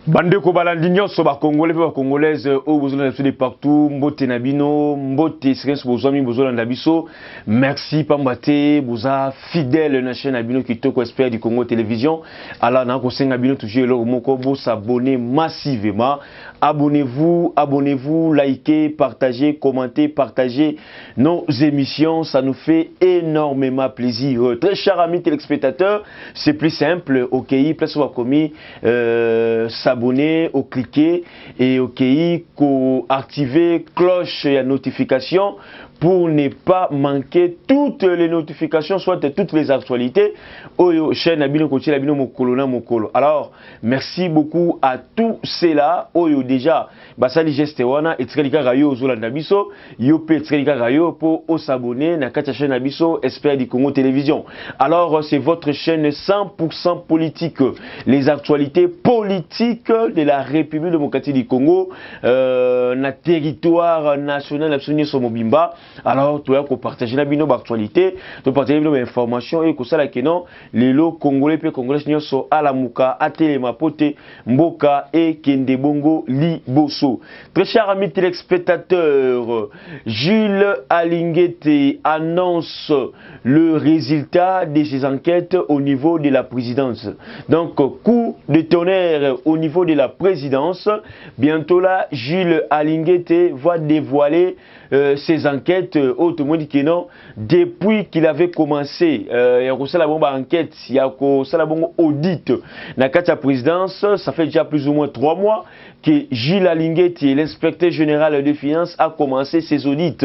Bande ko balandi nyonso ba congolais ba congolaises au besoin de partout mbote na bino mbote stress bozami bozolanda biso merci pambate boza fidèle na chaîne na bino kitoko expert du Congo télévision alors na ko senga bino toujours le moko bo s'abonner massivement abonnez-vous likez partagez commentez partagez nos émissions, ça nous fait énormément plaisir. Très chers amis téléspectateurs, c'est plus simple, OK, place au commis s'abonner, au cliquer et OK, activer cloche et notification pour ne pas manquer toutes les notifications, soit toutes les actualités. Chaîne Abino Kochi, Abino Mokolo na Mokolo. Alors, merci beaucoup à tous ceux-là. Déjà, Basali Gestewana et Tselika Rayo Zolanda Biso, Yope Tselika Rayo pour s'abonner na kacha chaîne Abiso, Expert du Congo Télévision. Alors, c'est votre chaîne 100% politique. Les actualités politiques de la République démocratique du Congo, na territoire national absolument sur Mobimba. Alors, tu as partager la bino actualité, tu partager nos informations et que ça là que non, les lots congolais et congolais sont à la Mouka, à Télémapote, Mboka et Kende Bongo Liboso. Très chers amis téléspectateurs, Jules Alinguete annonce le résultat de ses enquêtes au niveau de la présidence. Donc, coup de tonnerre au niveau de la présidence. Bientôt là, Jules Alinguete va dévoiler ses enquêtes au tout le monde qui non depuis qu'il avait commencé il y a la bombe enquête il y a la bombe audit dans la présidence. Ça fait déjà plus ou moins 3 mois que Gilles Alinguete, l'inspecteur général des finances, a commencé ses audits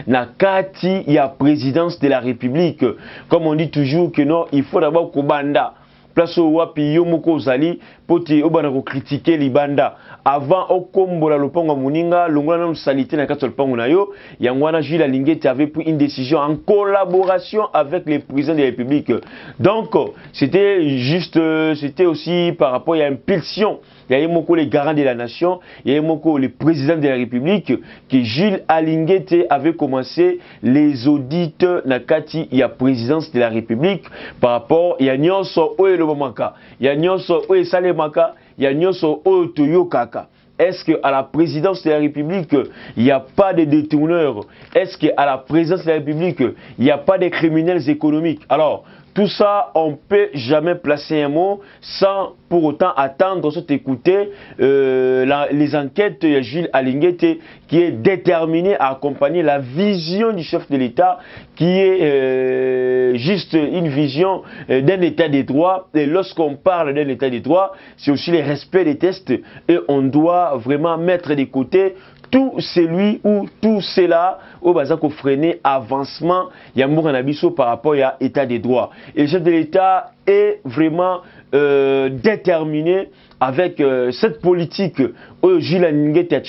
na kati il y a présidence de la République. Comme on dit toujours que non, il faut d'abord Kobanda place au wapi yomoko zali poti obana ko critiquer libanda avant okombola lopango muninga longola na salité na katol pango na yo yangwana Jules Alinguete avait pris une décision en collaboration avec les présidents de la République. Donc c'était juste c'était aussi par rapport à impulsion. Il y a beaucoup les garants de la nation, il y a beaucoup les présidents de la République que Jules Alinguete avait commencé les audits na kati il y a présidence de la République par rapport il y a nyonso o le momaka, il y a nyonso o salemaka, il y a nyonso o toyokaka. Est-ce qu'à la présidence de la République, il n'y a pas de détourneurs? Est-ce qu'à la présidence de la République, il n'y a pas de criminels économiques? Alors, tout ça, on ne peut jamais placer un mot sans pour autant attendre, sans écouter les enquêtes de Jules Alinguete qui est déterminé à accompagner la vision du chef de l'État qui est juste une vision d'un État des droits. Et lorsqu'on parle d'un État des droits, c'est aussi le respect des tests et on doit vraiment mettre de côté tout celui ou tout cela au bazako freiner avancement Yamour Nabiso par rapport à l'état des droits. Et le chef de l'État est vraiment déterminé avec cette politique où Jules Alinguete a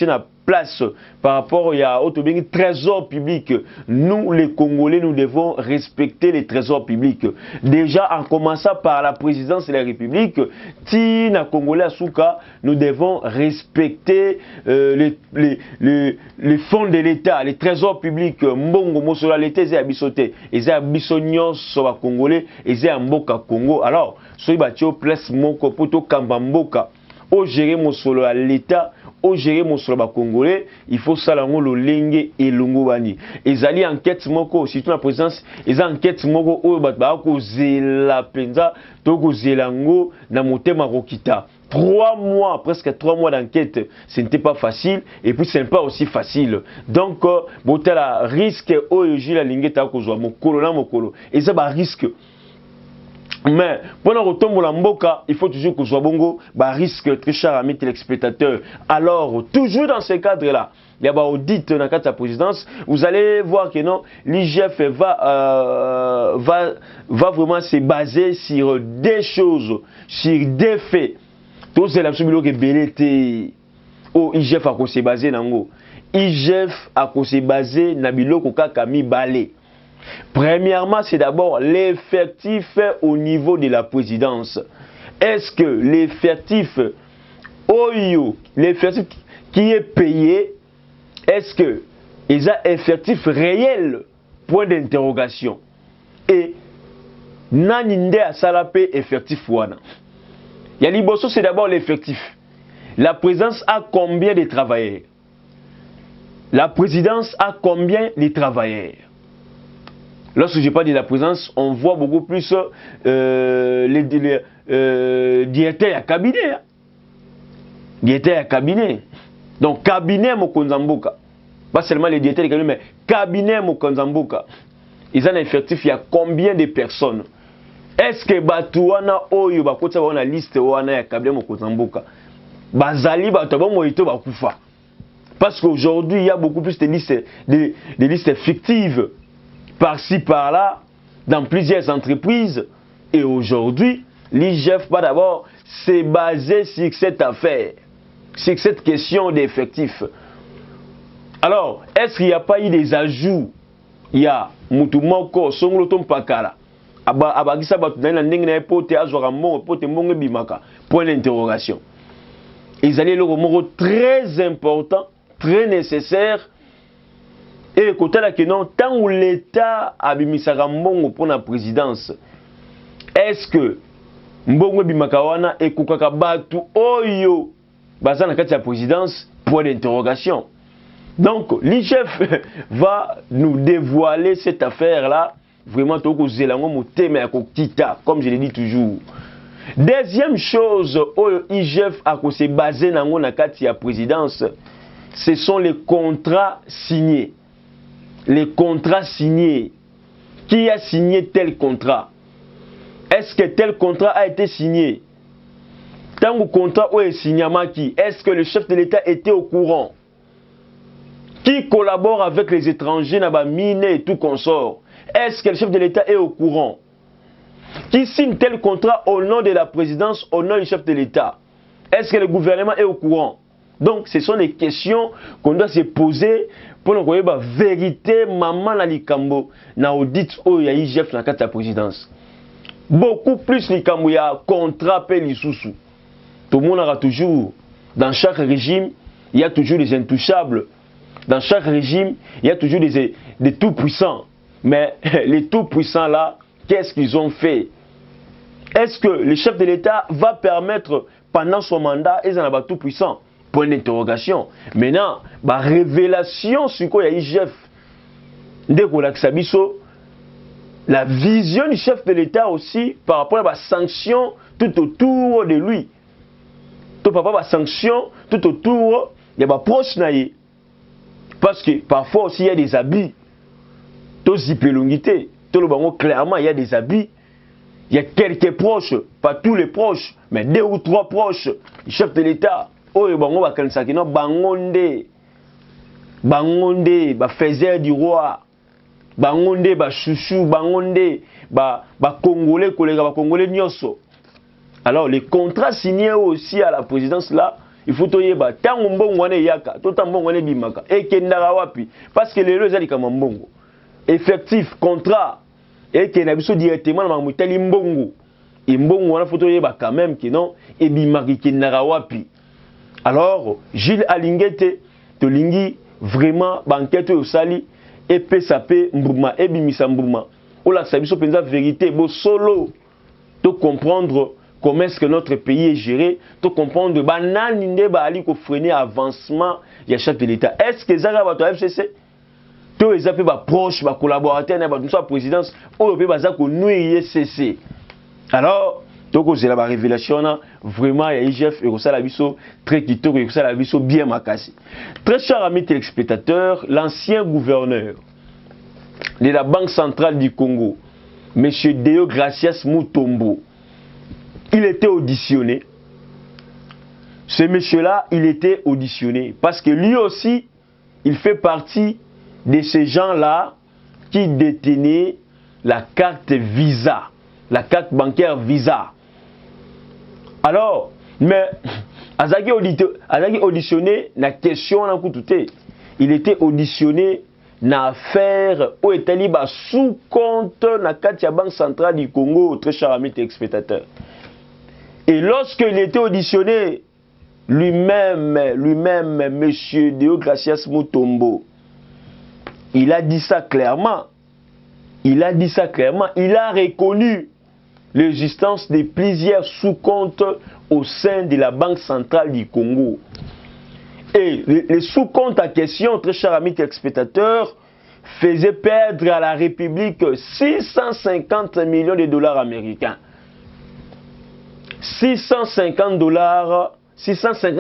place par rapport au trésor public. Nous, les Congolais, nous devons respecter les trésors publics. Déjà, en commençant par la présidence de la République, Tina Congolais Asuka, nous devons respecter les fonds de l'État, les trésors publics. Mbongo Mosola, l'État, ils abisoté. Ils abisonnions sur la Congolais, ils ont Mboka Congo. Alors, soyez battu place Moko Poto Kambamboka. Au gérer mon solo à l'État, au gérer mon solo à Congolais, il faut salango le lengue et l'ongobani. Ils allaient enquête moko, surtout la présence, ils enquête moko au batba ko zela penza, toko zelango na motema rokita. 3 mois, presque 3 mois d'enquête, ce n'était pas facile et puis ce n'est pas aussi facile. Donc, botala risque au Jules Alinguete à kozwa mokolo na mokolo. Et ça va risque. Mais pour nous retomber la mboka, il faut toujours que soit bongo, bah risque très cher amis téléspectateurs. Alors toujours dans ce cadre-là, il y a un audit dans la présidence. Vous allez voir que non, l'IGF va vraiment se baser sur des choses, sur des faits. Tout c'est l'absolu que belete. Oh IGF a se baser nango. IGF a se baser na biloko kaka mi balé. Premièrement, c'est d'abord l'effectif au niveau de la présidence. Est-ce que l'effectif OIO, l'effectif qui est payé, est-ce que il y a un effectif réel? Point d'interrogation. Et naninde a salapé effectif wana. Yaliboso, c'est d'abord l'effectif. la présidence a combien de travailleurs? La présidence a combien de travailleurs? Lorsque je parle de la présidence, on voit beaucoup plus les directeurs à cabinet. Directeurs à cabinet. Donc, cabinet Mokonzamboka. Pas seulement les directeurs de cabinet, mais cabinet Mokonzamboka. Ils ont un effectif, il y a combien de personnes? Est-ce que Batouana Oyo Bakota on a liste Oana ya cabinet Mokonzamboka? Bazali Batouba Moito Bakufa. Parce qu'aujourd'hui, il y a beaucoup plus de listes fictives par-ci, par-là, dans plusieurs entreprises. Et aujourd'hui, l'IGF va d'abord se baser sur cette affaire, sur cette question d'effectifs. Alors, est-ce qu'il n'y a pas eu des ajouts? Il y a Moutoumoko, Songlotom Pakala, Abagisa Batounaïna Nengna Pote Azoramon, Pote Monge Bimaka. Point d'interrogation. Ils allaient le mot très important, très nécessaire. Et le côté là que non, tant où l'État a bimisaka mbongo pour la présidence, est-ce que mbongo bimakawana et kukaka batu oyo bazana kati la présidence? Point d'interrogation. Donc l'IGF va nous dévoiler cette affaire là, vraiment toko zelango motema kokita, comme je l'ai dit toujours. Deuxième chose oyo IGF a se basé nango na kati ya présidence, ce sont les contrats signés. Les contrats signés. Qui a signé tel contrat? Est-ce que tel contrat a été signé? Tant que le contrat est signé, est-ce que le chef de l'État était au courant? Qui collabore avec les étrangers, n'a mine et tout consort? Est-ce que le chef de l'État est au courant? Qui signe tel contrat au nom de la présidence, au nom du chef de l'État? Est-ce que le gouvernement est au courant? Donc, ce sont des questions qu'on doit se poser pour nous connaître la vérité, maman la likambo, na audit ou ya IGF na kata présidence. Beaucoup plus likambo ya contrat pe lisusu. Tout le monde aura toujours, dans chaque régime, il y a toujours des intouchables. Dans chaque régime, il y a toujours des tout-puissants. Mais les tout-puissants là, qu'est-ce qu'ils ont fait? Est-ce que le chef de l'État va permettre, pendant son mandat, ils en ont tout-puissants? Point d'interrogation. Maintenant, la révélation sur quoi il y a IGF, la vision du chef de l'État aussi par rapport à la sanction tout autour de lui. Tout par rapport à la sanction tout autour, il y a des proches naïs. Parce que parfois aussi il y a des habits. Tout zipelongité. Tout le monde clairement il y a des habits. Il y a quelques proches, pas tous les proches, mais 2 ou 3 proches du chef de l'État. Oyo bango bakanisaki no bangonde faiseur du roi, bangonde chouchou, bangonde congolais collègues congolais nyonso. Alors les contrats signés aussi à la présidence là, il faut toyeba tango mbongo wana yaka to tambongo wana bimaka et kendara wapi parce que les lelo ezali kama mbongo effectif contrat et que na biso directement na mutali mbongo et mbongo wana faut toyeba quand même que non et bimaki kendara wapi. Alors, Gilles Alingete, Tolingi, vraiment, banquette au sali, et Pesapé, Mbouma, et Bimisa Mbouma. Ou la sabiso pensa vérité, beau solo, de comprendre comment est-ce que notre pays est géré, de comprendre, bananinde, bali, ko freiner avancement, il y a chef de l'État. Est-ce que Zara va FCC? Tous les appels proches, collaborateurs, dans sa présidence, ou le pays ko nouer CC. Alors, donc, c'est la révélation, vraiment, il y a IGF et ça la biso très kitoko et ça la biso bien makasi. Très cher amis téléspectateurs, l'ancien gouverneur de la Banque centrale du Congo, M. Deo Gracias Mutombo, il était auditionné. Ce monsieur-là, il était auditionné parce que lui aussi, il fait partie de ces gens-là qui détenaient la carte Visa, la carte bancaire Visa. Alors, mais Azaki auditionné na question na kutute. Il était auditionné na affaire où était libre sous compte na Katia Banque centrale du Congo, très cher ami téléspectateur. Et lorsqu'il était auditionné, lui-même, monsieur Deo Gracias Mutombo, il a dit ça clairement. Il a reconnu l'existence de plusieurs sous-comptes au sein de la Banque centrale du Congo. Et les sous-comptes en question, très chers amis téléspectateurs, faisaient perdre à la République 650 millions de dollars américains. 650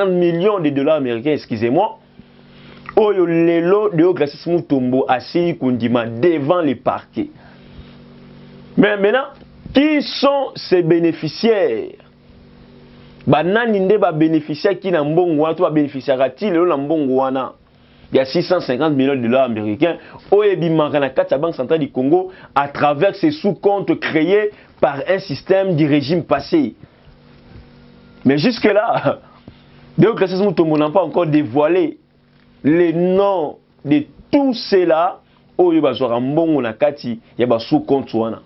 millions de dollars américains, excusez-moi. Oyo lelo de Deogracias Mutombo assis Kundima devant les parquets. Mais maintenant, qui sont ces bénéficiaires? Banani nde ba bénéficiaire qui na mbongo wana to ba bénéficiaire ati lelo na mbongo wana. Il y a 650 millions de dollars américains oyo bimaka na kati ya Banque centrale du Congo à travers ces sous-comptes créés par un système du régime passé. Mais jusque-là, Deogracias Mutombo n'a pas encore dévoilé les noms de tous ceux-là oyo bazwaka mbongo na kati ya ba sous-compte wana.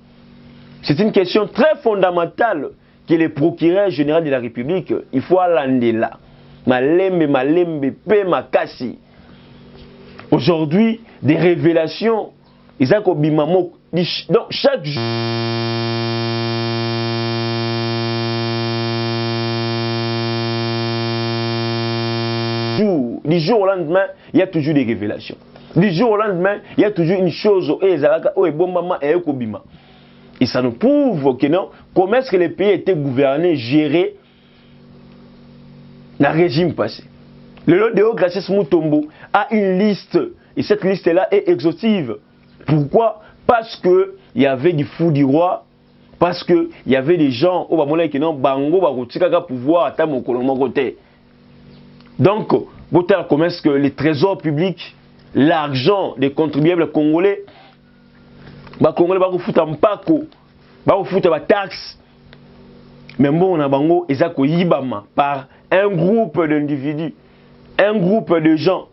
C'est une question très fondamentale que le procureur général de la République, il faut aller là. Malembe, pe makasi. Aujourd'hui, des révélations, donc chaque jour, du jour au lendemain, il y a toujours des révélations. Du jour au lendemain, il y a toujours une chose, et ça nous prouve que non, comment est-ce que les pays étaient gouvernés, gérés dans le régime passé. Le lot de Deogracias Mutombo a une liste, et cette liste-là est exhaustive. Pourquoi? Parce qu'il y avait du fou du roi, parce qu'il y avait des gens au Bamola qui n'ont pas de pouvoir à mon côté. Donc, comment est-ce que les trésors publics, l'argent des contribuables congolais, les Congolais vont foutre un pako, vont foutre des taxes. Mais bon, on a bango, ils ont par un groupe d'individus, un groupe de gens.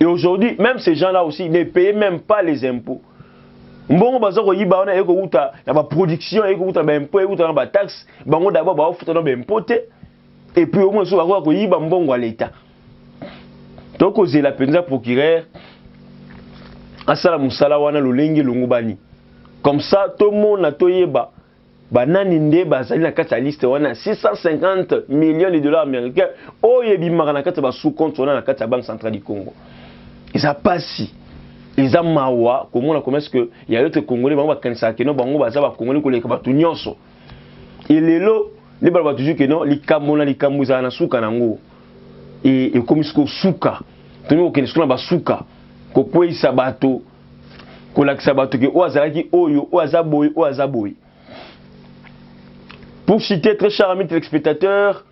Et aujourd'hui, même ces gens-là aussi ne payaient même pas les impôts. Bon, on a la production, on a des taxes, on a des impôts, et puis au moins, on a l'État. Donc, on a la peine de procureur. Asala musala wana lulengi lungubani. Comme ça, tout le monde a toyeba. Banani nde bazali na kati ya liste wana 650 millions de dollars américains. Oyebi maka na kati ba sous-compte wana na kati ya Banque centrale du Congo. Ils a passé. Ils a mawa comment est-ce que il y a d'autres Congolais bango ba kanisa ke no bango baza ba Congolais ko leka batu nyonso. Et lelo les ba toujours que non likambo na likambo za na suka nango. Et comme ce suka. Toni ko kenisa na ba suka. Kokwe sabato kolakisa bato ke oazalaki oyo oazaboy oazaboy. Pour citer très cher ami téléspectateur,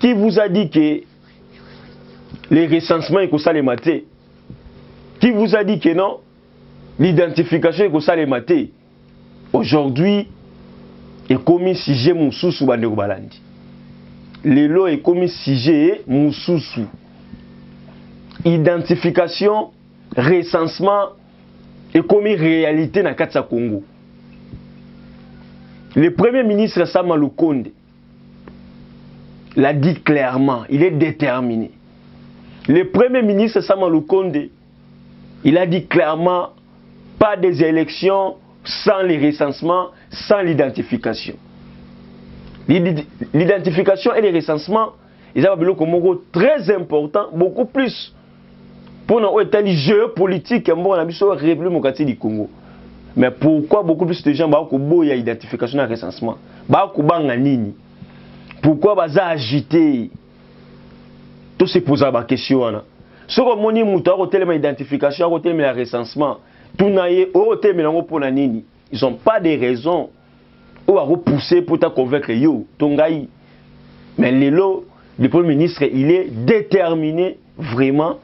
qui vous a dit que les recensements est ça les maté? Qui vous a dit que non? L'identification est ça les maté? Aujourd'hui, est commis sujet mususu bandeko balandi. Lelo est commis sujet mususu. Identification, recensement et comme réalité dans Katsa Congo. Le premier ministre Sama Lukonde l'a dit clairement, il est déterminé. Le premier ministre Sama Lukonde, il a dit clairement, pas des élections sans les recensements, sans l'identification. L'identification et les recensements, ils ont un très important, beaucoup plus. Pour nous, état géopolitique, on a vu sur la République du Congo. Mais pourquoi beaucoup plus de gens ont une identification et un recensement? Pourquoi ils ont agité? Tout se pose la question. Si on a une identification, on a un recensement, tout ils n'ont pas de raison pour repousser pour te convaincre. Mais le Premier ministre, il est déterminé vraiment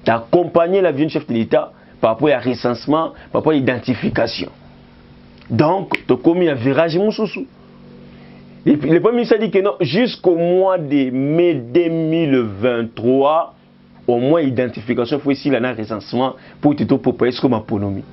d'accompagner la vie du chef de l'État par rapport à recensement, par rapport à l'identification. Donc, tu as commis un virage moussoussou. Le Premier ministre a dit que non, jusqu'au mois de mai 2023, au moins l'identification, il faut ici un recensement pour te proposer comme autonomie.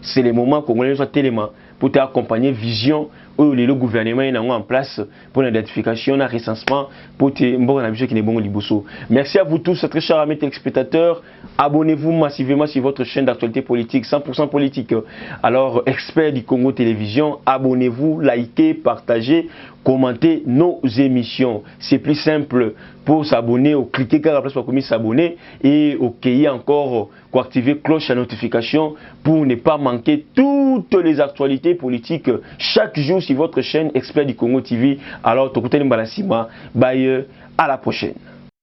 C'est le moment qu'on soit tellement pour t'accompagner vision le gouvernement est en place pour l'identification, le recensement, pour qui n'est bon liboso. Merci à vous tous, très chers amis téléspectateurs. Abonnez-vous massivement sur votre chaîne d'actualité politique, 100% politique. Alors, experts du Congo Télévision, abonnez-vous, likez, partagez, commentez nos émissions. C'est plus simple pour s'abonner, ou cliquer car la place pour s'abonner et encore pour activer cloche à notification pour ne pas manquer toutes les actualités politiques chaque jour sur votre chaîne Expert du Congo TV. Alors, Tokouteni Mbalasima, bye, à la prochaine.